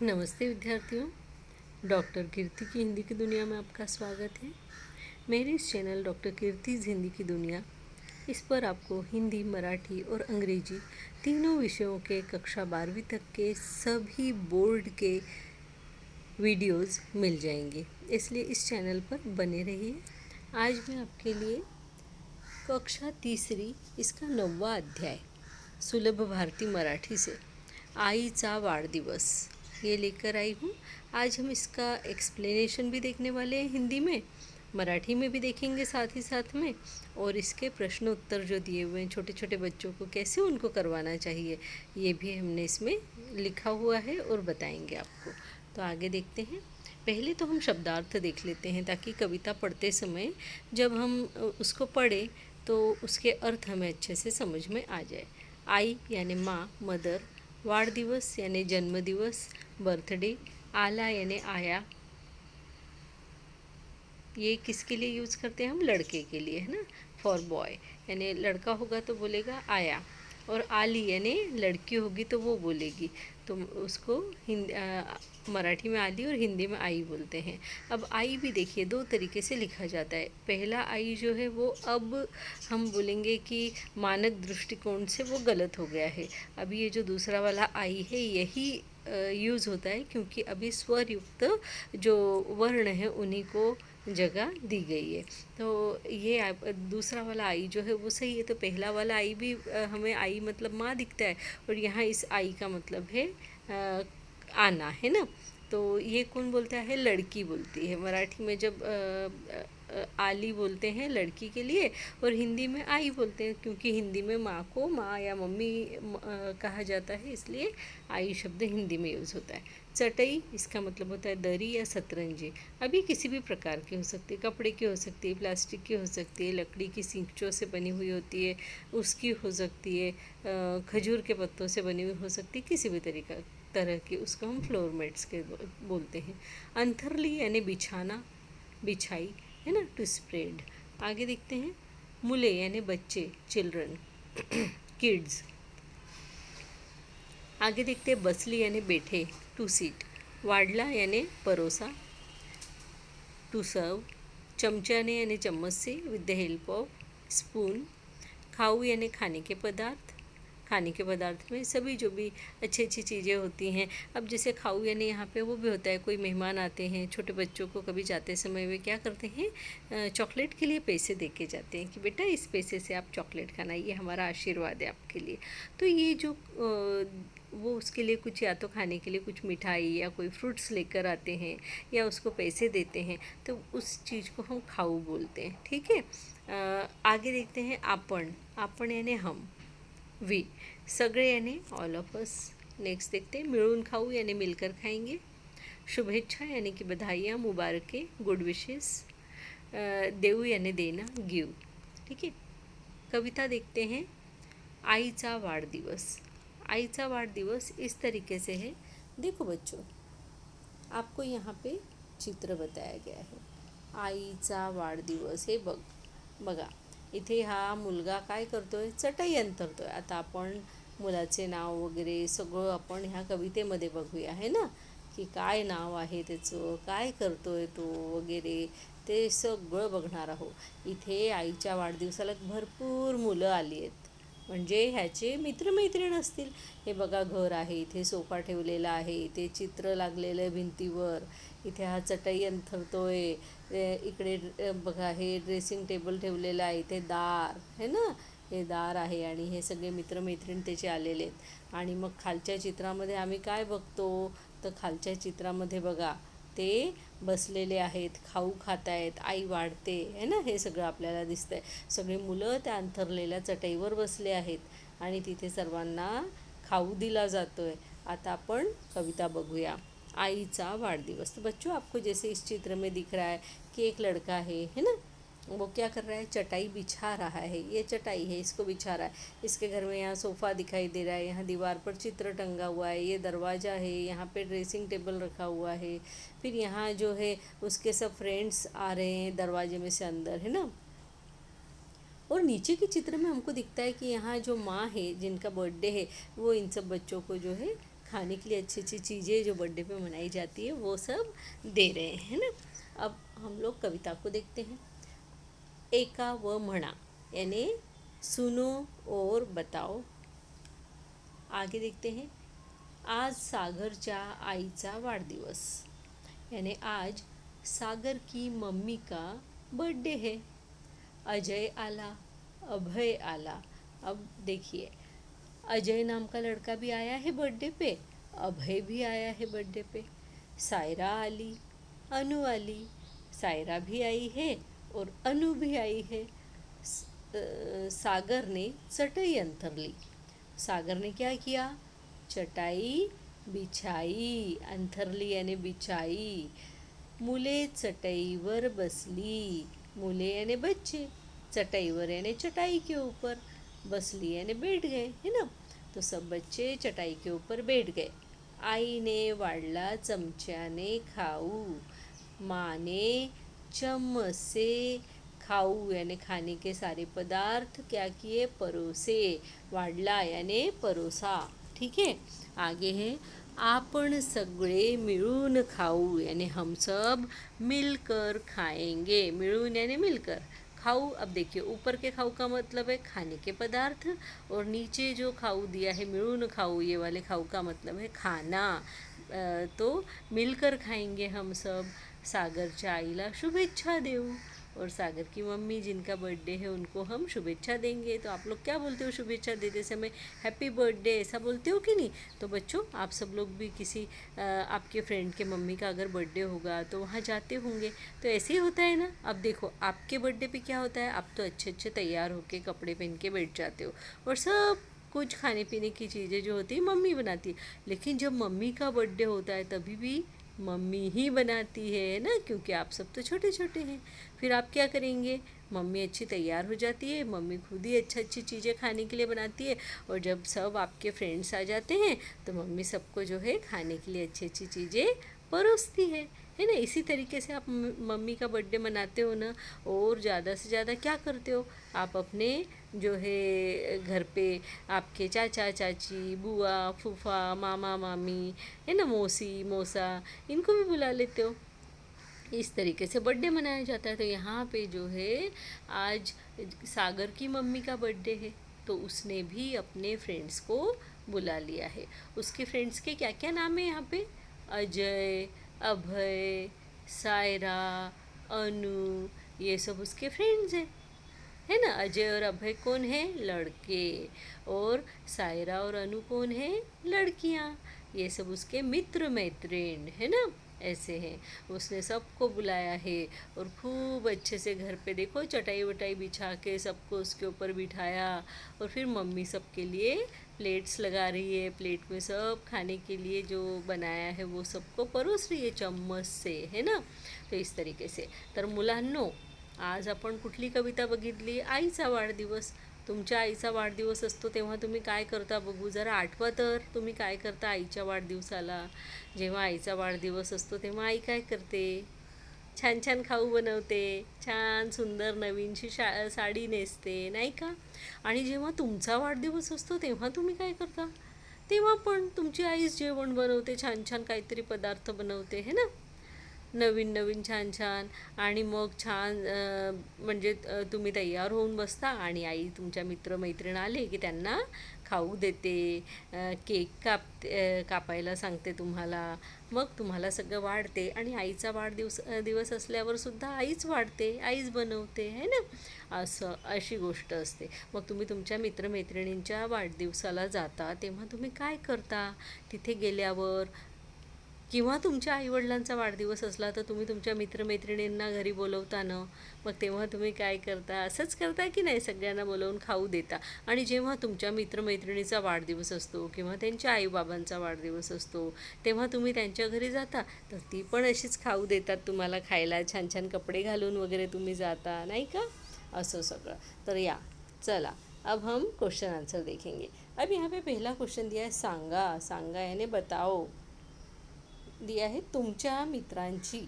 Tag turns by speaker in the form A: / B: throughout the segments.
A: नमस्ते विद्यार्थियों। डॉक्टर कीर्ति की हिंदी की दुनिया में आपका स्वागत है। मेरे इस चैनल डॉक्टर कीर्तिज़ हिंदी की दुनिया, इस पर आपको हिंदी, मराठी और अंग्रेजी तीनों विषयों के कक्षा 12वीं तक के सभी बोर्ड के वीडियोस मिल जाएंगे, इसलिए इस चैनल पर बने रहिए। आज मैं आपके लिए कक्षा तीसरी इसका 9वां अध्याय सुलभ भारती मराठी से आईचा वाढदिवस ये लेकर आई हूँ। आज हम इसका एक्सप्लेनेशन भी देखने वाले हैं, हिंदी में, मराठी में भी देखेंगे साथ ही साथ में, और इसके प्रश्न उत्तर जो दिए हुए हैं छोटे छोटे बच्चों को कैसे उनको करवाना चाहिए ये भी हमने इसमें लिखा हुआ है और बताएंगे आपको। तो आगे देखते हैं। पहले तो हम शब्दार्थ देख लेते हैं ताकि कविता पढ़ते समय जब हम उसको पढ़ें तो उसके अर्थ हमें अच्छे से समझ में आ जाए। आई यानी माँ, मदर, वाढदिवस यानी जन्मदिवस, बर्थडे, आला यानी आया, ये किसके लिए यूज़ करते हैं हम? लड़के के लिए, है ना। फॉर बॉय यानी लड़का होगा तो बोलेगा आया, और आली यानी लड़की होगी तो वो बोलेगी, तो उसको मराठी में आली और हिंदी में आई बोलते हैं। अब आई भी देखिए दो तरीके से लिखा जाता है। पहला आई जो है वो अब हम बोलेंगे कि मानक दृष्टिकोण से वो गलत हो गया है। अभी ये जो दूसरा वाला आई है यही यूज़ होता है क्योंकि अभी स्वर युक्त जो वर्ण है उन्हीं को जगह दी गई है। तो ये दूसरा वाला आई जो है वो सही है। तो पहला वाला आई भी हमें आई मतलब माँ दिखता है, और यहाँ इस आई का मतलब है आना, है ना। तो ये कौन बोलता है? लड़की बोलती है। मराठी में जब आली बोलते हैं लड़की के लिए, और हिंदी में आई बोलते हैं क्योंकि हिंदी में माँ को माँ या मम्मी कहा जाता है, इसलिए आई शब्द हिंदी में यूज़ होता है। चटई इसका मतलब होता है दरी या शतरंजी। अब ये किसी भी प्रकार की हो सकती है, कपड़े की हो सकती है, प्लास्टिक की हो सकती है, लकड़ी की सींचों से बनी हुई होती है उसकी हो सकती है, खजूर के पत्तों से बनी हुई हो सकती है, किसी भी तरह की, उसको हम फ्लोर मैट्स के बोलते हैं। अंथरली यानी बिछाना, बिछाई, है ना, टू स्प्रेड। आगे देखते हैं। मुले यानी बच्चे, चिल्ड्रन, किड्स। आगे देखते हैं। बसली यानी बैठे, टू सीट। वाढला यानी परोसा, टू सर्व। चमचाने यानी चम्मच से, विद द हेल्प ऑफ स्पून। खाऊ यानी खाने के पदार्थ, खाने के पदार्थ में सभी जो भी अच्छी अच्छी चीज़ें होती हैं। अब जैसे खाऊ यानी यहाँ पे वो भी होता है, कोई मेहमान आते हैं, छोटे बच्चों को कभी जाते समय वे क्या करते हैं, चॉकलेट के लिए पैसे दे के जाते हैं कि बेटा इस पैसे से आप चॉकलेट खाना, ये हमारा आशीर्वाद है आपके लिए। तो ये जो वो उसके लिए कुछ या तो खाने के लिए कुछ मिठाई या कोई फ्रूट्स लेकर आते हैं या उसको पैसे देते हैं, तो उस चीज़ को हम खाऊ बोलते हैं, ठीक है। आगे देखते हैं। आपण, आपण यानी हम, वी। सगळे यानी ऑल ऑफ अस। नेक्स्ट देखते हैं। मिळून खाऊ यानी मिलकर खाएंगे। शुभेच्छा यानी कि बधाइयाँ, मुबारकें, गुड विशेस। देऊ यानी देना, गिव, ठीक है। कविता देखते हैं। आईचा वाढदिवस। आईचा वाढदिवस इस तरीके से है। देखो बच्चों, आपको यहाँ पे चित्र बताया गया है। आईचा वाढदिवस हे बघा, इथे हा मुलगा काय करतोय? चटई अंथरतोय. आता आपण मुलाचे नाव वगैरे सगळं आपण ह्या कवितेमध्ये बघूया, आहे ना, की काय नाव आहे त्याचं, काय करतोय तो वगैरे, ते सगळं बघणार आहोत. इथे आईच्या वाढदिवसाला भरपूर मुलं आली आहेत, म्हणजे ह्याचे मित्रमैत्रीण असतील. हे बघा घर आहे, इथे सोफा ठेवलेला आहे, इथे चित्र लागलेलं आहे भिंतीवर, इथे हा चटई अंथरतोय, इकडे बघा हे ड्रेसिंग टेबल ठेवलेलं आहे, इथे दार है ना, हे दार आहे, आणि हे सगळे मित्रमैत्रीण त्याचे आलेले आहेत. आणि मग खालच्या चित्रामध्ये आम्ही काय बघतो? तर खालच्या चित्रामध्ये बघा ते बसलेले आहेत, खाऊ खात आहेत, आई वाढते, है ना, हे सगळं आपल्याला दिसतंय. सगळी मुलं त्या अंथरलेल्या चटईवर बसले आहेत आणि तिथे सर्वांना खाऊ दिला जातोय. आता आपण कविता बघूया। आईचा वाढदिवस। तो बच्चों, आपको जैसे इस चित्र में दिख रहा है कि एक लड़का है ना, वो क्या कर रहा है? चटाई बिछा रहा है। ये चटाई है, इसको बिछा रहा है। इसके घर में यहाँ सोफ़ा दिखाई दे रहा है, यहाँ दीवार पर चित्र टंगा हुआ है, ये दरवाज़ा है, यहाँ पे ड्रेसिंग टेबल रखा हुआ है। फिर यहाँ जो है उसके सब फ्रेंड्स आ रहे हैं दरवाजे में से अंदर, है ना। और नीचे के चित्र में हमको दिखता है कि यहाँ जो माँ है जिनका बर्थडे है वो इन सब बच्चों को जो है खाने के लिए अच्छी अच्छी चीज़ें जो बर्थडे पे मनाई जाती है वो सब दे रहे हैं ना। अब हम लोग कविता को देखते हैं। एका व म्हणा यानी सुनो और बताओ। आगे देखते हैं। आज सागरच्या आईचा वाढदिवस यानी आज सागर की मम्मी का बर्थडे है। अजय आला, अभय आला। अब देखिए, अजय नाम का लड़का भी आया है बर्थडे पे, अभय भी आया है बर्थडे पे। सायरा आली, अनु आली। सायरा भी आई है और अनु भी आई है। सागर ने चटाई अंथरली। सागर ने क्या किया? चटाई बिछाई। अंथरली यानी बिछाई। मुले चटाईवर बसली। मुले यानी बच्चे, चटाईवर यानी चटाई के ऊपर, बसली यानी बैठ गए, है ना। तो सब बच्चे चटाई के ऊपर बैठ गए। आई ने वाढला चमच्याने खाऊ। माँ ने चम्मच से खाऊ यानी खाने के सारे पदार्थ क्या किए? परोसे। वाढला यानी परोसा। ठीक है। आगे है आपण सगळे मिळून खाऊ यानी हम सब मिलकर खाएंगे। मिळून यानी मिलकर। खाऊ, अब देखिए ऊपर के खाऊ का मतलब है खाने के पदार्थ, और नीचे जो खाऊ दिया है मिळून खाऊ, ये वाले खाऊ का मतलब है खाना। तो मिलकर खाएंगे हम सब। सागरच्या आईला शुभेच्छा देऊ, और सागर की मम्मी जिनका बर्थडे है उनको हम शुभेच्छा देंगे। तो आप लोग क्या बोलते हो शुभेच्छा देते समय? हैप्पी बर्थडे ऐसा बोलते हो कि नहीं? तो बच्चों आप सब लोग भी किसी आपके फ्रेंड के मम्मी का अगर बर्थडे होगा तो वहाँ जाते होंगे, तो ऐसे ही होता है ना। अब देखो आपके बर्थडे पे क्या होता है, आप तो अच्छे अच्छे तैयार होके कपड़े पहन के बैठ जाते हो, और सब कुछ खाने पीने की चीज़ें जो होती है मम्मी बनाती है। लेकिन जब मम्मी का बर्थडे होता है तभी भी मम्मी ही बनाती है ना, क्योंकि आप सब तो छोटे छोटे हैं। फिर आप क्या करेंगे? मम्मी अच्छी तैयार हो जाती है, मम्मी खुद ही अच्छी चीज़ें खाने के लिए बनाती है, और जब सब आपके फ्रेंड्स आ जाते हैं तो मम्मी सबको जो है खाने के लिए अच्छी अच्छी चीज़ें परोसती है ना। इसी तरीके से आप मम्मी का बर्थडे मनाते हो ना। और ज़्यादा से ज़्यादा क्या करते हो? आप अपने जो है घर पे आपके चाचा चाची, बुआ फूफा, मामा मामी, है ना, मौसी मौसा, इनको भी बुला लेते हो। इस तरीके से बर्थडे मनाया जाता है। तो यहाँ पे जो है आज सागर की मम्मी का बर्थडे है, तो उसने भी अपने फ्रेंड्स को बुला लिया है। उसके फ्रेंड्स के क्या क्या नाम है यहाँ पे? अजय, अभय, सायरा, अनु, ये सब उसके फ्रेंड्स हैं, है ना। अजय और अभय कौन है? लड़के। और सायरा और अनु कौन है? लड़कियाँ। ये सब उसके मित्र मैत्रिण है ना, ऐसे हैं। उसने सबको बुलाया है, और खूब अच्छे से घर पे देखो चटाई वटाई बिछा के सबको उसके ऊपर बिठाया, और फिर मम्मी सबके लिए प्लेट्स लगा रही है। प्लेट में सब खाने के लिए जो बनाया है वो सबको परोस रही है चम्मच से, है ना। तो इस तरीके से तर मुलांनो, आज आपण कुठली कविता बघितली? आईचा वाढदिवस. तुमच्या आईचा वाढदिवस असतो तेव्हा तुम्ही काय करता बघू जरा, आठवा तर तुम्ही काय करता आईच्या वाढदिवसाला? जेव्हा आईचा वाढदिवस असतो तेव्हा आई काय करते? छान छान खाऊ बनवते, छान सुंदर नवीनशी साडी नेसते, नाही का? आणि जेव्हा तुमचा वाढदिवस असतो तेव्हा तुम्ही काय करता? तेव्हा पण तुमची आईच जेवण बनवते, छान छान काहीतरी पदार्थ बनवते, है ना, नवीन नवीन छान छान. आणि मग छान म्हणजे तुम्ही तयार होऊन बसता, आणि आई तुमच्या मित्रमैत्रीण आले की त्यांना खाऊ देते, केक कापायला सांगते तुम्हाला. मग तुम्हाला सगळं वाढते, आणि आईचा दिवस असल्यावर सुद्धा आईच वाढते, आईच बनवते, है ना. अशी गोष्ट असते. मग तुम्ही तुमच्या मित्रमैत्रिणींच्या वाढदिवसाला जाता तेव्हा तुम्ही काय करता? तिथे गेल्यावर, किंवा तुमच्या आईवडिलांचा वाढदिवस असला तर तुम्ही तुमच्या मित्रमैत्रिणींना घरी बोलवता ना, मग तेव्हा तुम्ही काय करता? असंच करता की नाही, सगळ्यांना बोलवून खाऊ देता? आणि जेव्हा तुमच्या मित्रमैत्रिणीचा वाढदिवस असतो किंवा त्यांच्या आईबाबांचा वाढदिवस असतो तेव्हा तुम्ही त्यांच्या घरी जाता, तर ती पण अशीच खाऊ देतात तुम्हाला खायला, छान छान कपडे घालून वगैरे तुम्ही जाता, नाही का? असं सगळं. तर या चला, अब हम क्वेश्चन आंसर देखेंगे. अब यहाँ पे पहला क्वेश्चन दिया है सांगा. सांगा यानी बताओ. दिया है तुमच्या मित्रांची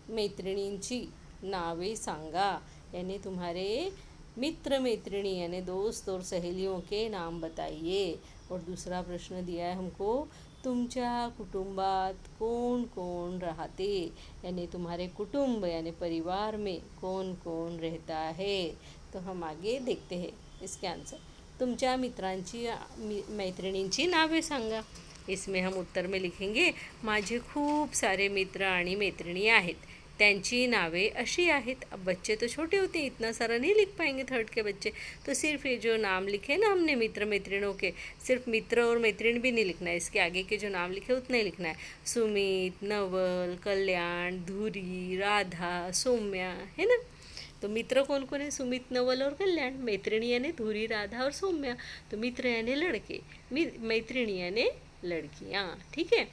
A: मैत्रिणींची नावे सांगा, यानी तुम्हारे मित्र मैत्रिणी यानी दोस्त और सहेलियों के नाम बताइए. और दूसरा प्रश्न दिया है हमको, तुमच्या कुटुंबात कौन कौन रहते, यानी तुम्हारे कुटुंब यानी परिवार में कौन कौन रहता है। तो हम आगे देखते हैं इसके आंसर। तुमच्या मित्रांची मैत्रिणींची नावे सांगा। इसमें हम उत्तर में लिखेंगे माझे खूप सारे मित्र आणि मैत्रिणी आहेत, त्यांची नावे अशी आहेत। अब बच्चे तो छोटे होते हैं, इतना सारा नहीं लिख पाएंगे थर्ड के बच्चे, तो सिर्फ ये जो नाम लिखे ना हमने मित्र मैत्रिणों के, सिर्फ मित्र और मैत्रिण भी नहीं लिखना है, इसके आगे के जो नाम लिखे उतना ही लिखना है। सुमित, नवल, कल्याण, धुरी, राधा, सौम्या, है ना। तो मित्र कौन कौन है? सुमित, नवल और कल्याण। मैत्रिणी यानी धुरी, राधा और सौम्या। तो मित्र यानी लड़के, मैत्रिणी यानी लड़कियाँ, ठीक है।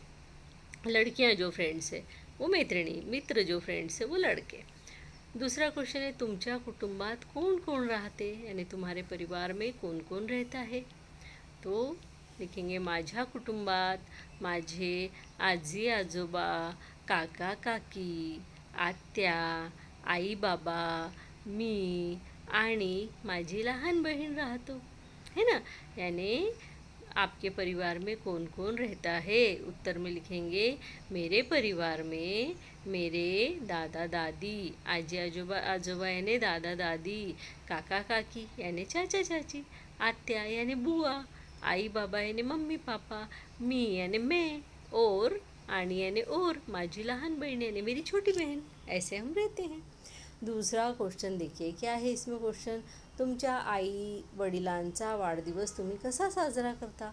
A: लड़कियाँ जो फ्रेंड्स है वो मैत्रिणी, मित्र जो फ्रेंड्स है वो लड़के। दूसरा क्वेश्चन है तुमच्या कुटुंबात कौन कौन राहते, यानी तुम्हारे परिवार में कौन कौन रहता है। तो लिखेंगे माझ्या कुटुंबात माझे आजी आजोबा, काका काकी, आत्या, आई बाबा, मी आणि माझी लहान बहीण राहतो, है ना। यानी आपके परिवार में कौन कौन रहता है। उत्तर में लिखेंगे मेरे परिवार में मेरे दादा दादी, आजी आजोबा, आजोबा यानी दादा दादी, काका काकी यानी चाचा चाची, आत्या यानी बुआ, आई बाबा यानी मम्मी पापा, मी यानी मैं, और आनी यानी और, माझी लहान बहन यानी मेरी छोटी बहन। ऐसे हम रहते हैं। दूसरा क्वेश्चन देखिए क्या है इसमें क्वेश्चन, तुमच्या आई वडिलांचा वाढदिवस तुम्ही कसा साजरा करता,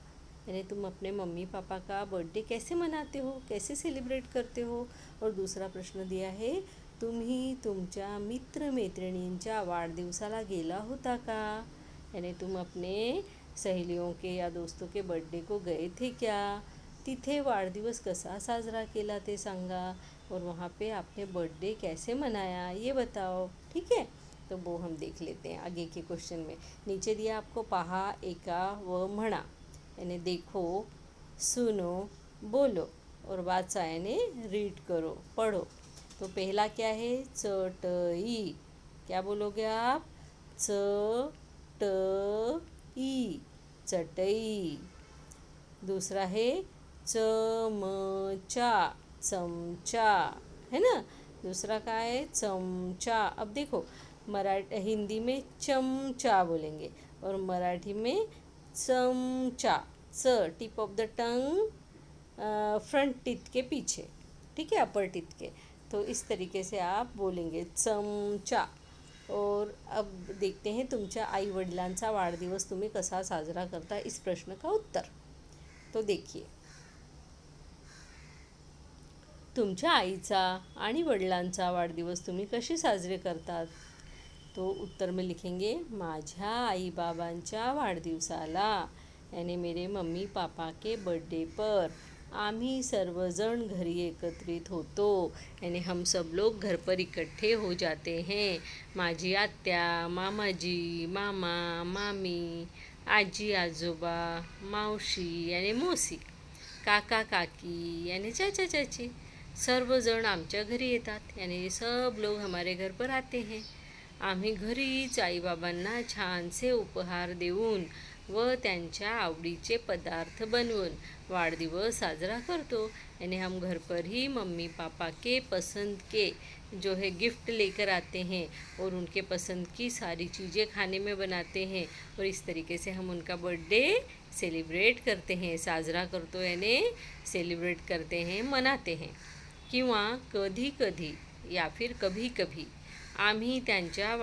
A: यानी तुम अपने मम्मी पापा का बर्थडे कैसे मनाते हो, कैसे सेलिब्रेट करते हो। और दूसरा प्रश्न दिया है तुम्ही तुमच्या मित्र मैत्रिणींच्या वाढदिवसाला गेला होता का, यानी तुम अपने सहेलियों के या दोस्तों के बर्थडे को गए थे क्या, तिथे वाढदिवस कसा साजरा केला ते सांगा, और वहाँ पे आपने बर्थडे कैसे मनाया ये बताओ, ठीक है। तो वो हम देख लेते हैं आगे के क्वेश्चन में। नीचे दिया आपको पहा, एका व म्हणा, यानी देखो, सुनो, बोलो, और वाचा यानी रीड करो, पढ़ो। तो पहला क्या है चटई, क्या बोलोगे आप, चटई, चटई। दूसरा है चमचा, चमचा, है ना। दूसरा क्या है चमचा। अब देखो हिंदी में चमचा बोलेंगे और मराठी में चमचा, च tip of the tongue front teeth के पीछे, ठीक है, अपर टीथ के। तो इस तरीके से आप बोलेंगे चमचा। और अब देखते हैं तुमच्या आई वडिलांचा वाढदिवस तुम्ही कसा साजरा करता, इस प्रश्न का उत्तर। तो देखिए तुमच्या आईचा आणि वडिलांचा वाढदिवस तुम्ही कशी साजरे करतात। तो उत्तर में लिखेंगे माझ्या आई बाबांच्या वाढदिवसाला, यानी मेरे मम्मी पापा के बर्थडे पर आम्ही सर्वजण घरी एकत्रित होतो, यानी हम सब लोग घर पर इकट्ठे हो जाते हैं। माझी आत्या, मामाजी, मामा, मामी, आजी आजोबा, मावशी यानी मौसी, काका काकी यानी चाचा चाची, सर्वजण आमच्या घरी येतात, यानी सब लोग हमारे घर पर आते हैं। आम्ही घरीच आईबाबांना छानसे उपहार देऊन व त्यांच्या आवडीचे पदार्थ बनवून वाढदिवस साजरा करतो, यानी हम घर पर ही मम्मी पापा के पसंद के जो है गिफ्ट लेकर आते हैं और उनके पसंद की सारी चीज़ें खाने में बनाते हैं, और इस तरीके से हम उनका बर्थडे सेलिब्रेट करते हैं, साजरा करतो यानी सेलिब्रेट करते हैं, मनाते हैं। किंवा कधी कधी या फिर कभी कभी आम्ही त्यांचा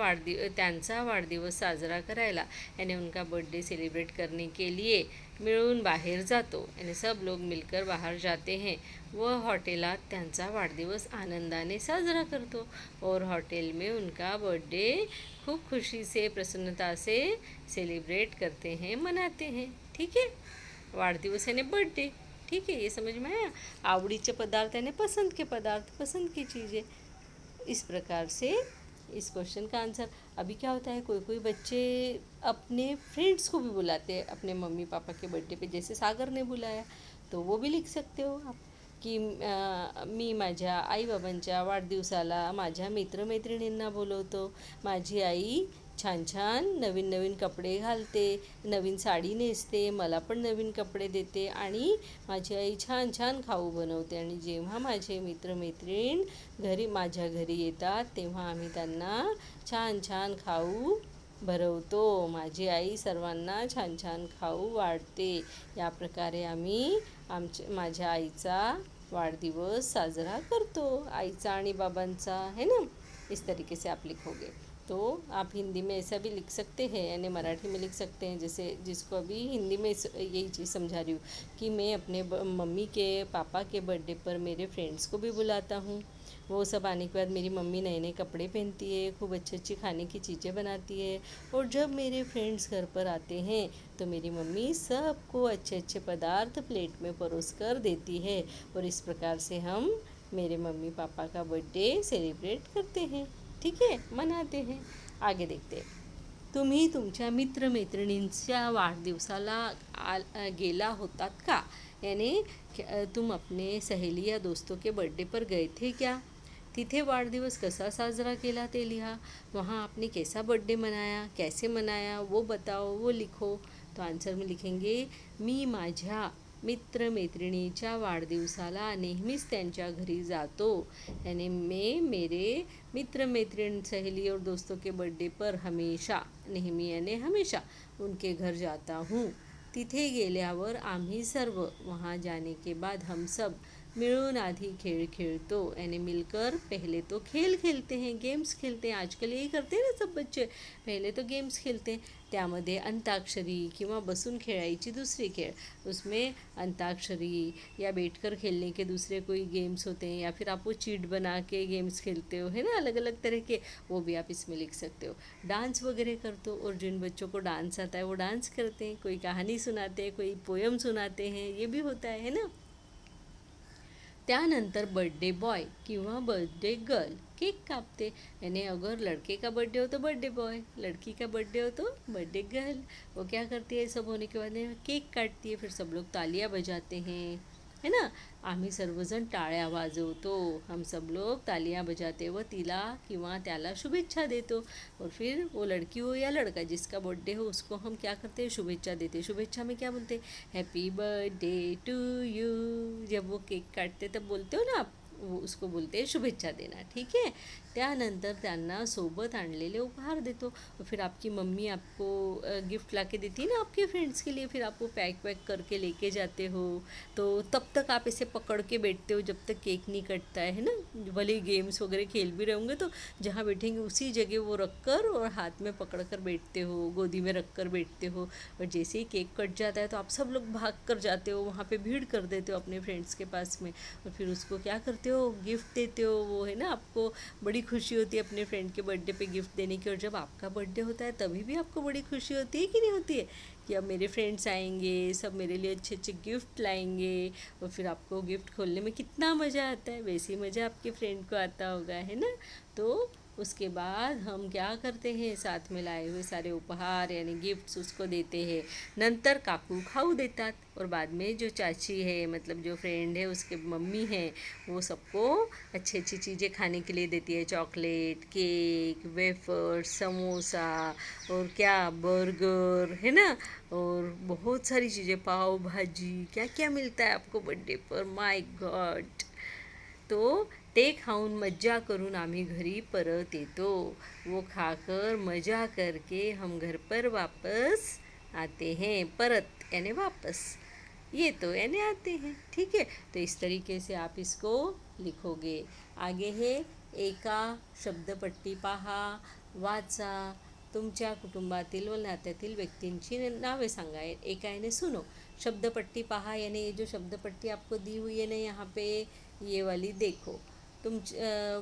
A: वाढदिवस साजरा करायला यानी उनका बर्थडे सेलिब्रेट करने के लिए मिळून बाहेर जातो, यानी सब लोग मिलकर बाहर जाते हैं व हॉटेलात त्यांचा वाढदिवस आनंदाने साजरा करतो, और होटल में उनका बर्थडे खूब खुशी से प्रसन्नता से सेलिब्रेट करते हैं, मनाते हैं, ठीक है। वाढदिवस यानी बर्थडे, ठीक है, ये समझ में आया। आवडीचे पदार्थ यानी पसंद के पदार्थ, पसंद की चीज़ें। इस प्रकार से इस क्वेश्चन का आंसर। अभी क्या होता है कोई कोई बच्चे अपने फ्रेंड्स को भी बुलाते हैं अपने मम्मी पापा के बर्थडे पे, जैसे सागर ने बुलाया, तो वो भी लिख सकते हो आप की मी माझ्या आई बाबांच्या वाढदिवसाला माझ्या मित्रमैत्रिणींना बोलवतो, माझी आई छान छान नवीन नवीन कपडे घालते, नवीन साडी नेसते, मला पण नवीन कपडे देते आणि माझी आई छान छान खाऊ बनवते. आणि जेव्हा माझे मित्रमैत्रीण माझ्या घरी येतात तेव्हा आम्ही त्यांना छान छान खाऊ भरवतो. माझी आई सर्वांना छान छान खाऊ वाढते. या प्रकारे आम्ही माझ्या आईचा वाढदिवस साजरा करतो, आईचा आणि बाबांचा, है ना. इस तरीके से आप लिखोगे. तो आप हिंदी में ऐसा भी लिख सकते हैं यानी मराठी में लिख सकते हैं, जैसे जिसको अभी हिंदी में यही चीज़ समझा रही हूँ कि मैं अपने मम्मी के पापा के बर्थडे पर मेरे फ्रेंड्स को भी बुलाता हूँ। वो सब आने के बाद मेरी मम्मी नए नए कपड़े पहनती है, खूब अच्छी अच्छी खाने की चीज़ें बनाती है। और जब मेरे फ्रेंड्स घर पर आते हैं तो मेरी मम्मी सबको अच्छे अच्छे पदार्थ प्लेट में परोस कर देती है। और इस प्रकार से हम मेरे मम्मी पापा का बर्थडे सेलिब्रेट करते हैं, ठीक आहे, मनाते हैं. आगे देखते हैं. तुम्ही तुमच्या मित्रमैत्रिणींच्या वाढदिवसाला गेला होतात का? यानी तुम अपने सहेली या दोस्तों के बर्थडे पर गए थे क्या? तिथे वाढदिवस कसा साजरा केला ते लिहा. वहाँ आपने कैसा बर्थडे मनाया, कैसे मनाया वो बताओ, वो लिखो. तो आन्सर में लिखेंगे, मी माझ्या मित्रमैत्रिणीच्या वाढदिवसाला नेहमीच त्यांच्या घरी जातो. यानी मैं मेरे मित्रमैत्रिण सहेली और दोस्तों के बर्थडे पर हमेशा, नेहमी यानी हमेशा, उनके घर जाता हूँ. तिथे गेल्यावर आम्ही सर्व, वहाँ जाने के बाद हम सब मिळून आधी खेळ खेळतो. यानी मिलकर पहले तो खेल खेलते हैं, गेम्स खेलते हैं. आजकल यही करते हैं ना सब बच्चे, पहले तो गेम्स खेलते हैं. त्यामध्ये अंताक्षरी किंवा बसून खेळायची दूसरी खेळ, उसमें अंताक्षरी या बैठकर खेलने के दूसरे कोई गेम्स होते हैं, या फिर आप वो चीट बना के गेम्स खेलते हो, है ना, अलग अलग तरह के, वो भी आप इसमें लिख सकते हो. डांस वगैरह करते हो, और जिन बच्चों को डांस आता है वो डांस करते हैं, कोई कहानी सुनाते हैं, कोई पोयम सुनाते हैं, ये भी होता है ना. त्यानंतर बर्थडे बॉय किंवा बर्थडे गर्ल केक कापते. यानी अगर लड़के का बर्थडे हो तो बर्थडे बॉय, लड़की का बर्थडे हो तो बर्थडे गर्ल. वो क्या करती है, सब होने के बाद केक काटती है, फिर सब लोग तालियां बजाते हैं, है ना. आम्ही सर्वजण टाळ्या वाजवतो, हम सब लोग तालियां बजाते व तिला किंवा त्याला शुभेच्छा देतो. और फिर वो लड़की हो या लड़का जिसका बर्थडे हो उसको हम क्या करते हैं, शुभेच्छा देते. शुभेच्छा में क्या बोलते हैं, हैप्पी बर्थडे टू यू. जब वो केक काटते तब बोलते हो ना आप, वो उसको बोलते हैं शुभेच्छा देना, ठीक है. त्यानंतर त्यांना सोबत आणलेले उपहार देतो. फिर आपकी मम्मी आपको गिफ्ट ला के देती है ना आपके फ्रेंड्स के लिए, फिर आप वो पैक वैक करके लेके जाते हो. तो तब तक आप इसे पकड़ के बैठते हो जब तक केक नहीं कटता है ना. भले गेम्स वगैरह खेल भी रहे होंगे तो जहाँ बैठेंगे उसी जगह वो रख कर और हाथ में पकड़ कर बैठते हो, गोदी में रख कर बैठते हो. और जैसे ही केक कट जाता है तो आप सब लोग भाग कर जाते हो, वहाँ पे भीड़ कर देते हो अपने फ्रेंड्स के पास में. और फिर उसको क्या करते हो, गिफ्ट देते हो. वो है ना, आपको बड़ी खुशी होती है अपने फ्रेंड के बर्थडे पे गिफ्ट देने की. और जब आपका बर्थडे होता है तभी भी आपको बड़ी खुशी होती है कि नहीं होती है, कि अब मेरे फ्रेंड्स आएंगे, सब मेरे लिए अच्छे अच्छे गिफ्ट लाएंगे. और फिर आपको गिफ्ट खोलने में कितना मज़ा आता है, वैसे ही मज़ा आपके फ्रेंड को आता होगा, है ना. तो उसके बाद हम क्या करते हैं, साथ में लाए हुए सारे उपहार यानी गिफ्ट्स उसको देते हैं. नंतर काकू खाऊ देतात. और बाद में जो चाची है, मतलब जो फ्रेंड है उसके मम्मी है, वो सबको अच्छी अच्छी चीज़ें खाने के लिए देती है. चॉकलेट, केक, वेफर, समोसा, और क्या, बर्गर, है ना. और बहुत सारी चीज़ें, पाव भाजी, क्या क्या मिलता है आपको बर्थडे पर, माय गॉड. तो ते खाऊन मज्जा करून आम्ही घरी परत येतो. वो खाकर मज़ा करके हम घर पर वापस आते हैं. परत यानी वापस, ये तो यानी आते हैं, ठीक है. तो इस तरीके से आप इसको लिखोगे. आगे है, एका शब्दपट्टी पहा, वाचा. तुमच्या कुटुंबातील व नात्यातील व्यक्तींची नावे सांगा. एका यानी सुनो. शब्दपट्टी पहा यानी ये जो शब्दपट्टी आपको दी हुई है ना यहाँ पे, ये वाली देखो. तुम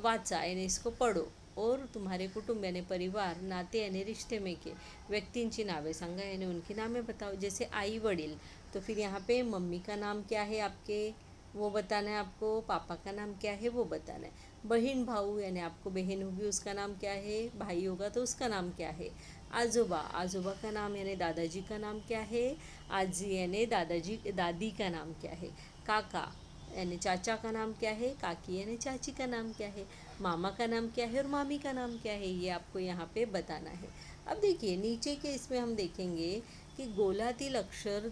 A: वाचा यानी इसको पढ़ो. और तुम्हारे कुटुंब यानी परिवार, नाते यानी रिश्ते में के व्यक्तींची नावे सांगा यानी उनकी नामें बताओ. जैसे आई वडील, तो फिर यहाँ पे मम्मी का नाम क्या है आपके, वो बताना है आपको. पापा का नाम क्या है वो बताना है. बहन भाऊ यानी आपको बहन होगी उसका नाम क्या है, भाई होगा तो उसका नाम क्या है. आजोबा, आजोबा का नाम यानी दादाजी का नाम क्या है. आजी यानी दादाजी दादी का नाम क्या है. काका यानी चाचा का नाम क्या है, काकी यानी चाची का नाम क्या है, मामा का नाम क्या है और मामी का नाम क्या है, ये आपको यहाँ पे बताना है. अब देखिए नीचे के इसमें हम देखेंगे कि गोलातील अक्षर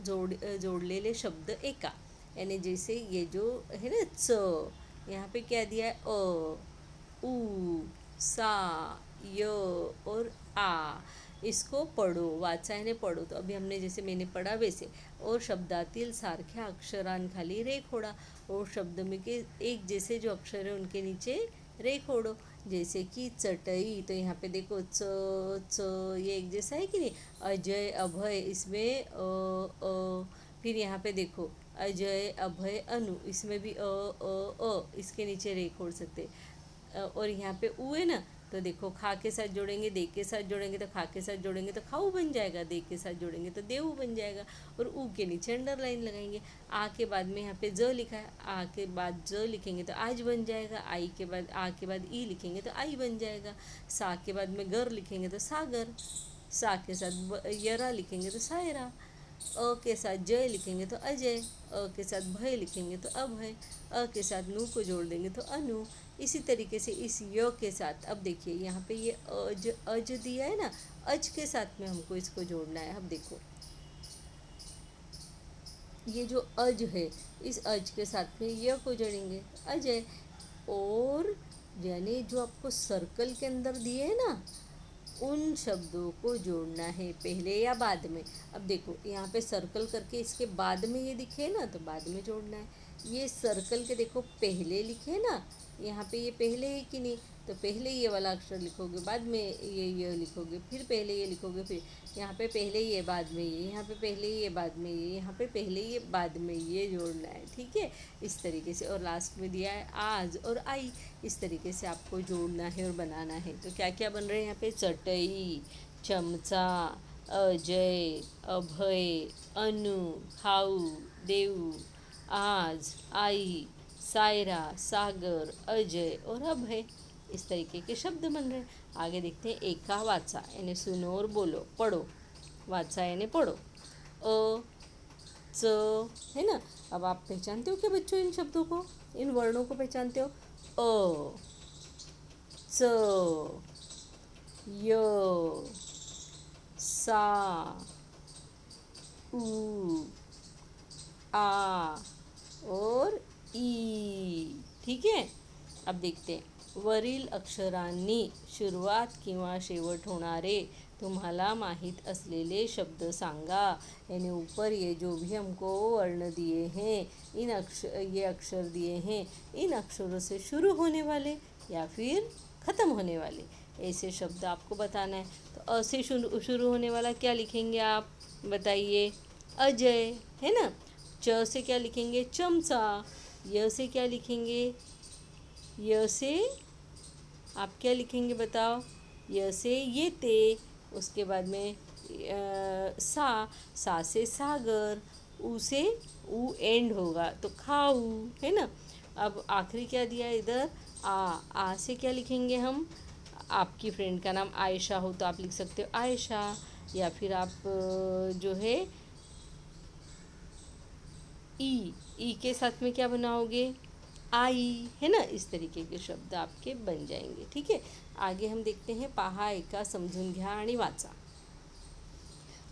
A: जोड़लेले शब्द एका, यानी जैसे ये जो है ना च, यहाँ पे क्या दिया है उ, सा, य और आ, इसको पढ़ो, वाचा याने पढ़ो. तो अभी हमने जैसे मैंने पढ़ा वैसे. और शब्दातील सारख्या अक्षरांखाली रेखोडा, और शब्द में के एक जैसे जो अक्षर है उनके नीचे रेखोडो. जैसे कि चटई, तो यहाँ पे देखो च ये एक जैसा है कि नहीं. अजय अभय, इसमें फिर यहाँ पे देखो अजय अभय अनु, इसमें भी इसके नीचे रेख खोल सकते. और यहाँ पे ऊ है ना, तो देखो खा के साथ जोड़ेंगे, दे के साथ जोड़ेंगे तो खा के साथ जोड़ेंगे तो खाऊ बन जाएगा, दे के साथ जोड़ेंगे तो देऊ बन जाएगा. और ऊ के नीचे अंडरलाइन लगाएंगे. आ के बाद में यहाँ पे ज लिखा है, आ के बाद ज लिखेंगे तो आज बन जाएगा. आई के बाद आ के बाद ई लिखेंगे तो आई बन जाएगा. सा के बाद में गर लिखेंगे तो सागर. सा के साथ यरा लिखेंगे तो सायरा. अ के साथ जय लिखेंगे तो अजय. अ के साथ भय लिखेंगे तो अभय. अ के साथ नू को जोड़ देंगे तो अनु. इसी तरीके से इस य के साथ, अब देखिए यहाँ पे ये अज दिया है ना, अज के साथ में हमको इसको जोड़ना है. अब देखो ये जो अज है, इस अज के साथ में य को जोड़ेंगे अजय. और यानी जो आपको सर्कल के अंदर दिए है ना, उन शब्दों को जोड़ना है पहले या बाद में. अब देखो यहाँ पे सर्कल करके इसके बाद में ये दिखे ना, तो बाद में जोड़ना है. ये सर्कल के देखो पहले लिखे ना, यहाँ पे ये पहले है कि नहीं, तो पहले ये वाला अक्षर लिखोगे, बाद में ये लिखोगे, फिर पहले ये लिखोगे, फिर यहाँ पे पहले ये बाद में ये, यहाँ पे पहले ये बाद में ये, यहाँ पे पहले ये बाद में ये जोड़ना है. ठीक है, इस तरीके से. और लास्ट में दिया है आज और आई. इस तरीके से आपको जोड़ना है और बनाना है. तो क्या क्या बन रहे हैं यहाँ पे, चटई, चमचा, अजय, अभय, अनु, खाऊ, देऊ, आज, आई, सायरा, सागर, अजय और अभय. इस तरीके के शब्द बन रहे हैं. आगे देखते हैं एका वाचा, यानी सुनो और बोलो, पढ़ो. वाचा यानी पढ़ो. अ, च, है ना. अब आप पहचानते हो क्या बच्चों इन शब्दों को, इन वर्णों को पहचानते हो. अ, च, य, सा, उ, आ और ई. ठीक आहे. अब देखते हैं, वरील अक्षरांनी सुरुवात किंवा शेवट होणारे तुम्हाला माहीत असलेले शब्द सांगा. यानी ऊपर ये जो भी हमको वर्ण दिए हैं, ये अक्षर दिए हैं, इन अक्षरों से शुरू होने वाले या फिर ख़त्म होने वाले ऐसे शब्द आपको बताना है. तो अ से शुरू होने वाला क्या लिखेंगे आप, बताइए. अजय, है ना. च से क्या लिखेंगे, चमचा. य से क्या लिखेंगे, य से आप क्या लिखेंगे बताओ. य से ये ते. उसके बाद में सा से सागर. ऊ से ऊ एंड होगा तो खाऊ, है ना. अब आखिरी क्या दिया है इधर, आ से क्या लिखेंगे हम. आपकी फ्रेंड का नाम आयशा हो तो आप लिख सकते हो आयशा, या फिर आप जो है ई के साथ में क्या बनाओगे, आई, है ना. इस तरीके के शब्द आपके बन जाएंगे. ठीक है. आगे हम देखते हैं, पहा, ऐका, समजून घ्या आणि वाचा.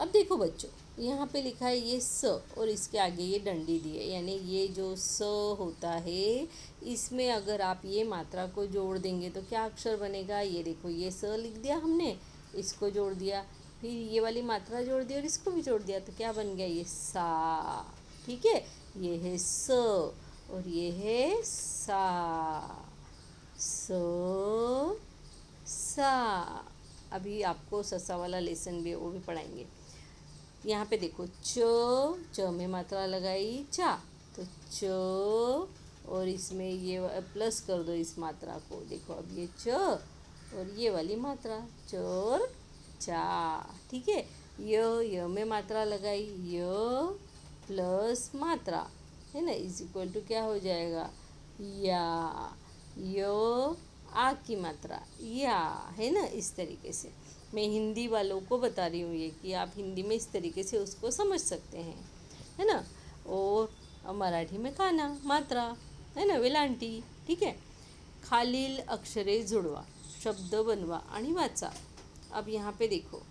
A: अब देखो बच्चों, यहाँ पे लिखा है ये स, और इसके आगे ये डंडी दी है. यानी ये जो स होता है, इसमें अगर आप ये मात्रा को जोड़ देंगे तो क्या अक्षर बनेगा. ये देखो, ये स लिख दिया हमने, इसको जोड़ दिया, फिर ये वाली मात्रा जोड़ दी और इसको भी जोड़ दिया, तो क्या बन गया, ये सा. ठीक है. ये है स और ये है सा. स, सा. अभी आपको ससा वाला लेसन भी वो भी पढ़ाएंगे. यहाँ पे देखो, च में मात्रा लगाई चा, तो च, और इसमें ये प्लस कर दो इस मात्रा को. देखो अब ये च और ये वाली मात्रा, चोर चा. ठीक है. य में मात्रा लगाई, य प्लस मात्रा, है ना, इज इक्वल टू क्या हो जाएगा, या. यो आ की मात्रा, या, है ना. इस तरीके से मैं हिंदी वालों को बता रही हूँ ये, कि आप हिंदी में इस तरीके से उसको समझ सकते हैं, है ना. और मराठी में खाना, मात्रा, है ना, वेलांटी. ठीक है. खालील अक्षरे जुळवा, शब्द बनवा आणि वाचा. अब यहाँ पे देखो,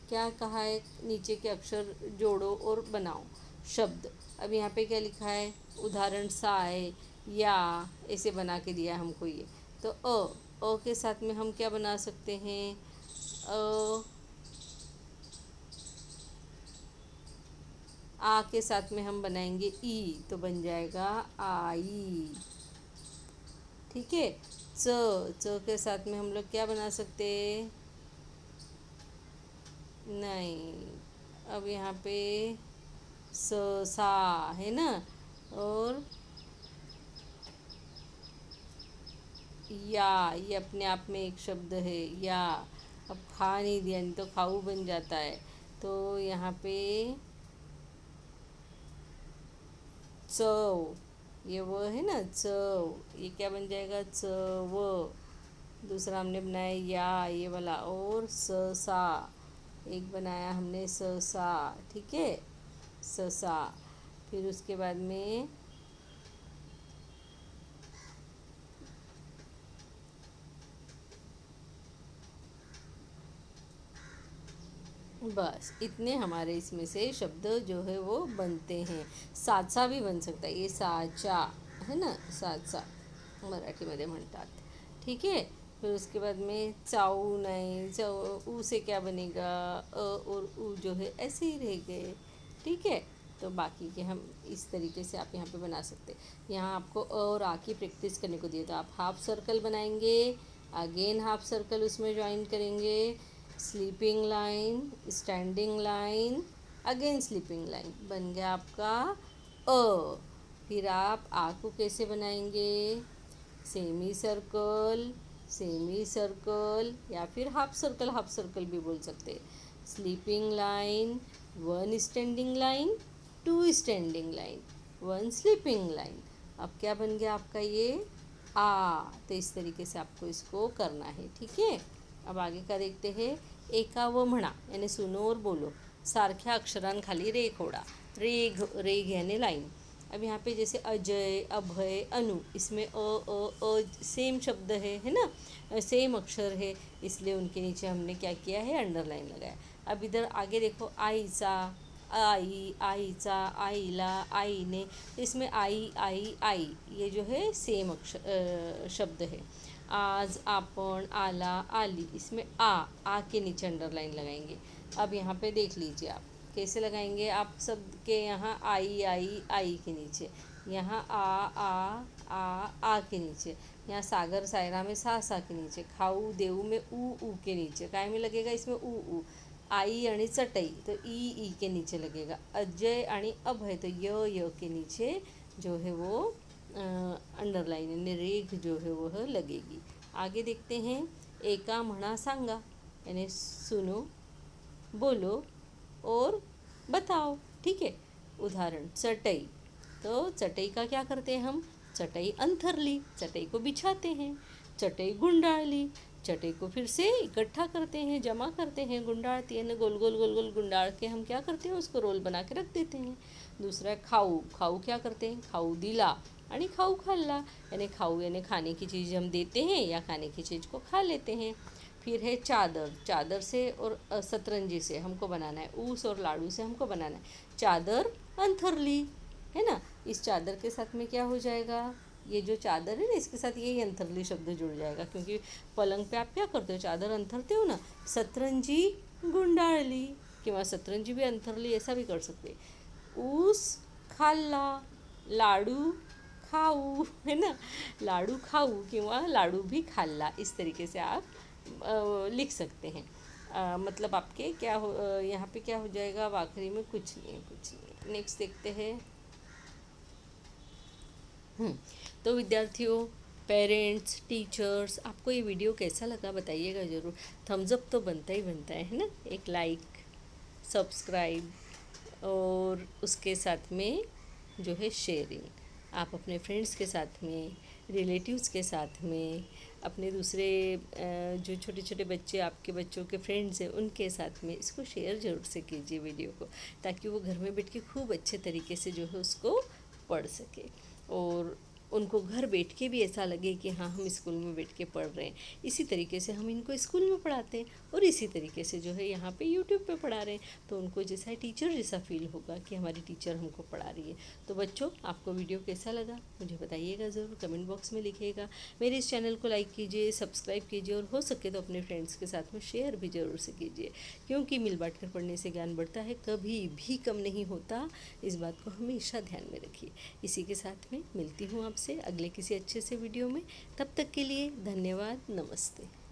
A: क्या कहा है, नीचे के अक्षर जोड़ो और बनाओ शब्द। अब यहाँ पे क्या लिखा है, उदाहरण साय या, ऐसे बना के दिया है हमको ये। तो अ के साथ में हम क्या बना सकते हैं, अ आ के साथ में हम बनाएंगे ई, तो बन जाएगा आई। ठीक है। च के साथ में हम लोग क्या बना सकते हैं, नहीं, अब यहाँ पे स सा है ना, और या, ये अपने आप में एक शब्द है या। अब खा नहीं दिया, नहीं तो खाऊ बन जाता है। तो यहाँ पे चव, ये वो है ना चव, ये क्या बन जाएगा, चव। दूसरा हमने बनाया या, ये वाला, और सा, एक बनाया हमने सा। ठीक है, ससा। फिर उसके बाद में बस इतने हमारे इसमें से शब्द जो है वो बनते हैं। साचा भी बन सकता है, ये साचा है ना, साचा मराठीमध्ये म्हणतात। ठीक है। फिर उसके बाद में चाऊ, नहीं चाऊ, ऊ से क्या बनेगा, और ऊ जो है ऐसे ही रह गए। ठीक है। तो बाकी के हम इस तरीके से आप यहाँ पे बना सकते हैं। यहाँ आपको और आ की प्रैक्टिस करने को दिए, तो आप हाफ सर्कल बनाएंगे, अगेन हाफ सर्कल उसमें ज्वाइन करेंगे, sleeping line, standing line, again sleeping line, बन गया आपका अ। फिर आप आ को कैसे बनाएंगे, सेमी सर्कल, सेमी सर्कल, या फिर हाफ सर्कल भी बोल सकते हैं। Sleeping line, one standing line, two standing line, one sleeping line. अब क्या बन गया आपका ये आ। तो इस तरीके से आपको इसको करना है। ठीक है। अब आगे का देखते हैं। एका व म्हणा यानी सुनो और बोलो, सारख्या अक्षरांखाली रेघ ओढा, रेघ, रेघ यानी लाइन। अब यहाँ पे जैसे अजय, अभय, अनु, इसमें सेम शब्द है ना, सेम अक्षर है, इसलिए उनके नीचे हमने क्या किया है, अंडरलाइन लगाया। अब इधर आगे देखो, आईचा, आई, आईचा, आईला, आईने, इसमें आई आई आई, ये जो है सेम अक्षर शब्द है। आज, आपण, आला, आली, इसमें आ के नीचे अंडरलाइन लगाएंगे। अब यहाँ पे देख लीजिए आप कैसे लगाएंगे, आप सब के यहाँ आई आई आई के नीचे, यहाँ आ के नीचे, यहाँ सागर सायरा में सा के नीचे, खाऊ देऊ में ऊ के नीचे, काय में लगेगा इसमें ऊ, आई आणि चटई तो ई के नीचे लगेगा, अजय आणि अभय तो य के नीचे जो है वो अंडरलाइन यानी रेघ जो है वह लगेगी। आगे देखते हैं। एका म्हणा सांगा यानी सुनो, बोलो और बताओ। ठीक है। उदाहरण चटई, तो चटई का क्या करते हैं हम, चटई अंथरली, चटई को बिछाते हैं। चटई गुंडाळली, चटई को फिर से इकट्ठा करते हैं, जमा करते हैं, गुंडाळती है ना, गोल गोल गोल गोल गुंडाळ के हम क्या करते हैं, उसको रोल बना के रख देते हैं। दूसरा खाऊ, खाऊ क्या करते हैं, खाऊ दिला आणि खाऊ खाल्ला, यानी खाऊ यानी खाने की चीज़ हम देते हैं या खाने की चीज़ को खा लेते हैं। फिर है चादर, चादर से और सतरंजी से हमको बनाना है, ऊस और लाड़ू से हमको बनाना है, चादर अंथरली, है ना। इस चादर के साथ में क्या हो जाएगा, ये जो चादर है ना, इसके साथ यही अंथरली शब्द जुड़ जाएगा, क्योंकि पलंग पे आप क्या करते हो, चादर अंथरते हो ना। सतरंजी गुंडाळली किंवा सतरंजी भी अंथरली, ऐसा भी कर सकते। ऊस खाल्ला, लाडू खाऊ, है ना, लाडू खाऊ किंवा लाडू भी खाल्ला, इस तरीके से आप लिख सकते हैं। मतलब आपके क्या हो, यहाँ पे क्या हो जाएगा, अब आखिरी में कुछ नहीं है, कुछ नहीं। नेक्स्ट देखते हैं। तो विद्यार्थियों, पेरेंट्स, टीचर्स, आपको ये वीडियो कैसा लगा बताइएगा ज़रूर। थम्स अप तो बनता ही बनता है ना, एक लाइक, सब्सक्राइब और उसके साथ में जो है शेयरिंग। आप अपने फ्रेंड्स के साथ में, रिलेटिव्स के साथ में, अपने दूसरे जो छोटे छोटे बच्चे आपके बच्चों के फ्रेंड्स हैं उनके साथ में इसको शेयर ज़रूर से कीजिए वीडियो को, ताकि वो घर में बैठ के खूब अच्छे तरीके से जो है उसको पढ़ सके। और उनको घर बैठ के भी ऐसा लगे कि हाँ हम स्कूल में बैठ के पढ़ रहे हैं। इसी तरीके से हम इनको स्कूल में पढ़ाते हैं और इसी तरीके से जो है यहाँ पे यूट्यूब पे पढ़ा रहे हैं, तो उनको जैसा टीचर जैसा फील होगा कि हमारी टीचर हमको पढ़ा रही है। तो बच्चों, आपको वीडियो कैसा लगा मुझे बताइएगा ज़रूर, कमेंट बॉक्स में लिखिएगा। मेरे इस चैनल को लाइक कीजिए, सब्सक्राइब कीजिए और हो सके तो अपने फ्रेंड्स के साथ में शेयर भी ज़रूर से कीजिए, क्योंकि मिल बांट कर पढ़ने से ज्ञान बढ़ता है, कभी भी कम नहीं होता। इस बात को हमेशा ध्यान में रखिए। इसी के साथ में मिलती हूँ आपसे अगले किसी अच्छे से वीडियो में। तब तक के लिए धन्यवाद, नमस्ते।